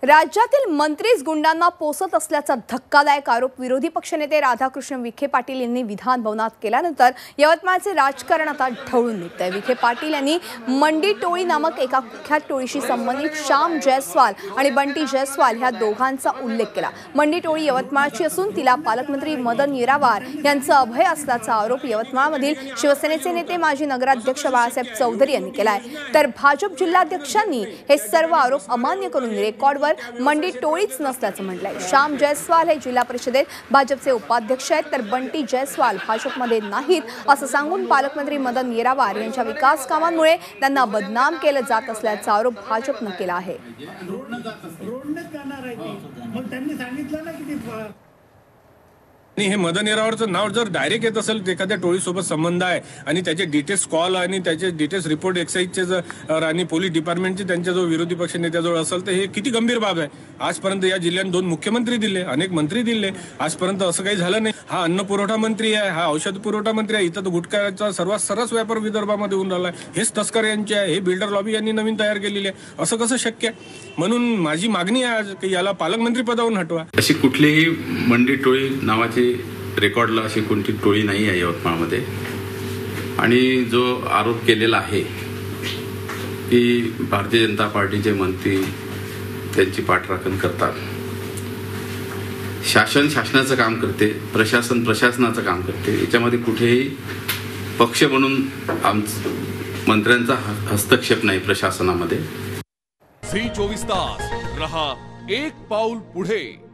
राज्यातील मंत्रीच गुंडांना पोसत असल्याचा धक्कादायक आरोप विरोधी पक्षनेते राधाकृष्ण विखे पाटील यांनी विधान भवनात केल्यानंतर यवतमाळचे राजकारण आता ढवळून निघतंय। विखे पाटील यांनी मंडी टोळी नामक एका कुख्यात टोळीशी संबंधित श्याम जयस्वाल आणि बंटी जयस्वाल ह्या दोघांचा उल्लेख केला। मंडी टोळी यवतमाळची असून तिला पालकमंत्री मदन येरावार यांचं अभय असल्याचा आरोप यवतमाळमधील शिवसेनेचे नेते माजी नगराध्यक्ष बाळासाहेब चौधरी यांनी केलाय। तर भाजप जिल्हाध्यक्षांनी हे सर्व आरोप अमान्य करून रेकॉर्डवर मंडी टोळीच नसल्याचं म्हटलंय। श्याम जयस्वाल हे जिल्हा परिषदेत भाजपचे उपाध्यक्ष आहेत, तर बंटी जयस्वाल भाजपमध्ये नाहीत असं सांगून पालकमंत्री मदन येरावार यांच्या विकास कामांमुळे त्यांना बदनाम केलं जात असल्याचा आरोप भाजपनं केला आहे। हे मदन येरावारचं नाव जर डायरेक्ट येत असेल एखाद्या टोळीसोबत संबंध आहे आणि त्याचे डिटेल्स कॉल आणि त्याचे डिटेल्स रिपोर्ट एक्साइजचे जर आणि पोलीस डिपार्टमेंटचे त्यांच्या जो विरोधी पक्ष नेत्याजवळ असेल तर हे किती गंभीर बाब आहे। आजपर्यंत या जिल्ह्यात 2 मुख्यमंत्री दिले, अनेक मंत्री दिले, आजपर्यंत असं काही झालं नाही। हा अन्न पुरवठा मंत्री आहे, हा औषध पुरवठा मंत्री आहे, इथं तर गुटख्याचा सर्वात सर्रास व्यापार विदर्भामध्ये होऊन राहिला आहे। हेच तस्कर यांचे आहे, हे बिल्डर लॉबी यांनी नवीन तयार केलेली आहे। असं कसं शक्य आहे? म्हणून माझी मागणी आहे आज की याला पालकमंत्री पदावरून हटवा। अशी कुठलीही मंडी टोळी नावाची रेकॉर्डला अशी कोणती टोळी नाही आहे यवतमाळमध्ये। आणि जो आरोप केलेला आहे की भारतीय जनता पार्टीचे मंत्री त्यांची पाठराखण करतात, शासन शासनाचं काम करते, प्रशासन प्रशासनाचं काम करते, याच्यामध्ये कुठेही पक्ष म्हणून मंत्र्यांचा हस्तक्षेप नाही प्रशासनामध्ये। झी 24 तास रहा एक पाऊल पुढे।